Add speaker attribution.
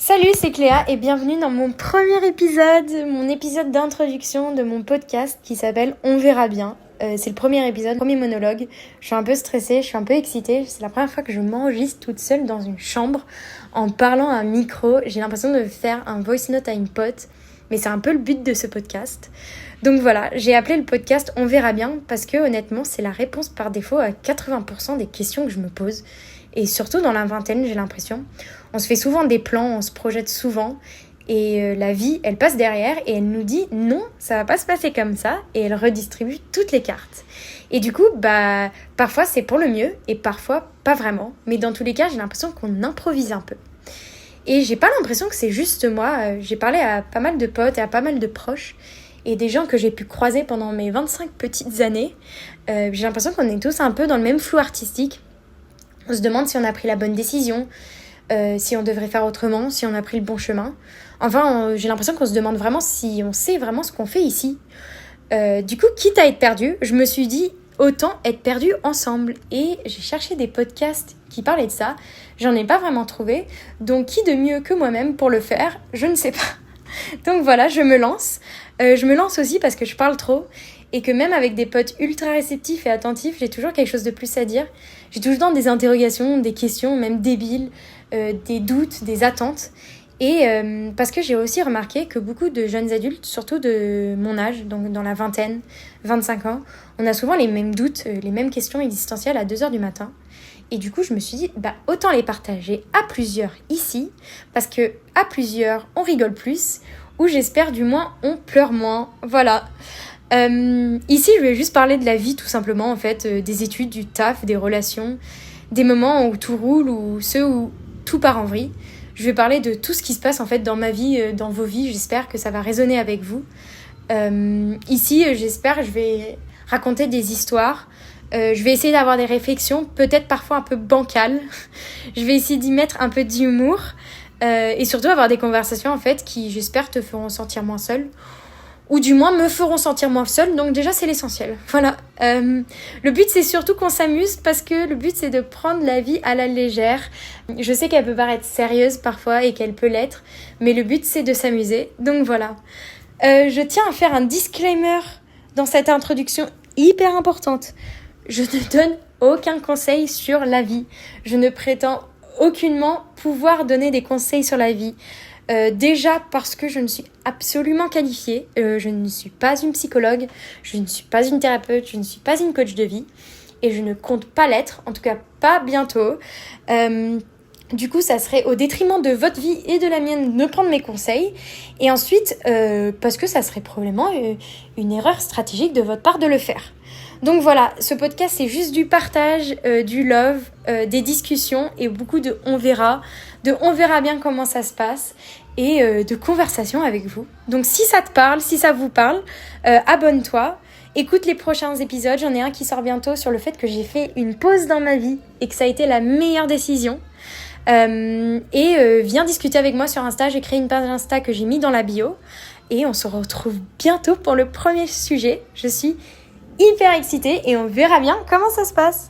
Speaker 1: Salut, c'est Cléa et bienvenue dans mon premier épisode, mon épisode d'introduction de mon podcast qui s'appelle On verra bien. C'est le premier épisode, premier monologue. Je suis un peu stressée, je suis un peu excitée. C'est la première fois que je m'enregistre toute seule dans une chambre en parlant à un micro. J'ai l'impression de faire un voice note à une pote, mais c'est un peu le but de ce podcast. Donc voilà, j'ai appelé le podcast On verra bien parce que honnêtement, c'est la réponse par défaut à 80% des questions que je me pose. Et surtout dans la vingtaine, j'ai l'impression. On se fait souvent des plans, on se projette souvent. Et la vie, elle passe derrière et elle nous dit non, ça va pas se passer comme ça. Et elle redistribue toutes les cartes. Et du coup, parfois c'est pour le mieux et parfois pas vraiment. Mais dans tous les cas, j'ai l'impression qu'on improvise un peu. Et j'ai pas l'impression que c'est juste moi. J'ai parlé à pas mal de potes et à pas mal de proches. Et des gens que j'ai pu croiser pendant mes 25 petites années. J'ai l'impression qu'on est tous un peu dans le même flou artistique. On se demande si on a pris la bonne décision, si on devrait faire autrement, si on a pris le bon chemin. Enfin, j'ai l'impression qu'on se demande vraiment si on sait vraiment ce qu'on fait ici. Du coup, quitte à être perdu, je me suis dit autant être perdu ensemble. Et j'ai cherché des podcasts qui parlaient de ça. J'en ai pas vraiment trouvé. Donc, qui de mieux que moi-même pour le faire? Je ne sais pas. Donc voilà, je me lance. Je me lance aussi parce que je parle trop. Et que même avec des potes ultra réceptifs et attentifs, j'ai toujours quelque chose de plus à dire. J'ai toujours des interrogations, des questions, même débiles, des doutes, des attentes. Et parce que j'ai aussi remarqué que beaucoup de jeunes adultes, surtout de mon âge, donc dans la vingtaine, 25 ans, on a souvent les mêmes doutes, les mêmes questions existentielles à 2h du matin. Et du coup, je me suis dit, autant les partager à plusieurs ici, parce que à plusieurs, on rigole plus, ou j'espère du moins, on pleure moins. Voilà. Ici, je vais juste parler de la vie tout simplement, en fait, des études, du taf, des relations, des moments où tout roule ou ceux où tout part en vrille. Je vais parler de tout ce qui se passe en fait dans ma vie, dans vos vies. J'espère que ça va résonner avec vous. Ici, j'espère, je vais raconter des histoires. Je vais essayer d'avoir des réflexions, peut-être parfois un peu bancales. Je vais essayer d'y mettre un peu d'humour et surtout avoir des conversations en fait qui, j'espère, te feront sentir moins seule. Ou du moins me feront sentir moins seule, donc déjà c'est l'essentiel. Voilà. Le but c'est surtout qu'on s'amuse parce que le but c'est de prendre la vie à la légère. Je sais qu'elle peut paraître sérieuse parfois et qu'elle peut l'être, mais le but c'est de s'amuser, donc voilà. Je tiens à faire un disclaimer dans cette introduction hyper importante. Je ne donne aucun conseil sur la vie. Je ne prétends aucunement pouvoir donner des conseils sur la vie. Déjà parce que je ne suis absolument qualifiée, je ne suis pas une psychologue, je ne suis pas une thérapeute, je ne suis pas une coach de vie et je ne compte pas l'être, en tout cas pas bientôt. Du coup, ça serait au détriment de votre vie et de la mienne de prendre mes conseils. Et ensuite, parce que ça serait probablement une erreur stratégique de votre part de le faire. Donc voilà, ce podcast c'est juste du partage, du love, des discussions et beaucoup de on verra bien comment ça se passe et de conversation avec vous. Donc si ça te parle, si ça vous parle, abonne-toi, écoute les prochains épisodes. J'en ai un qui sort bientôt sur le fait que j'ai fait une pause dans ma vie et que ça a été la meilleure décision. Viens discuter avec moi sur Insta, j'ai créé une page Insta que j'ai mis dans la bio et on se retrouve bientôt pour le premier sujet. Je suis hyper excitée et on verra bien comment ça se passe.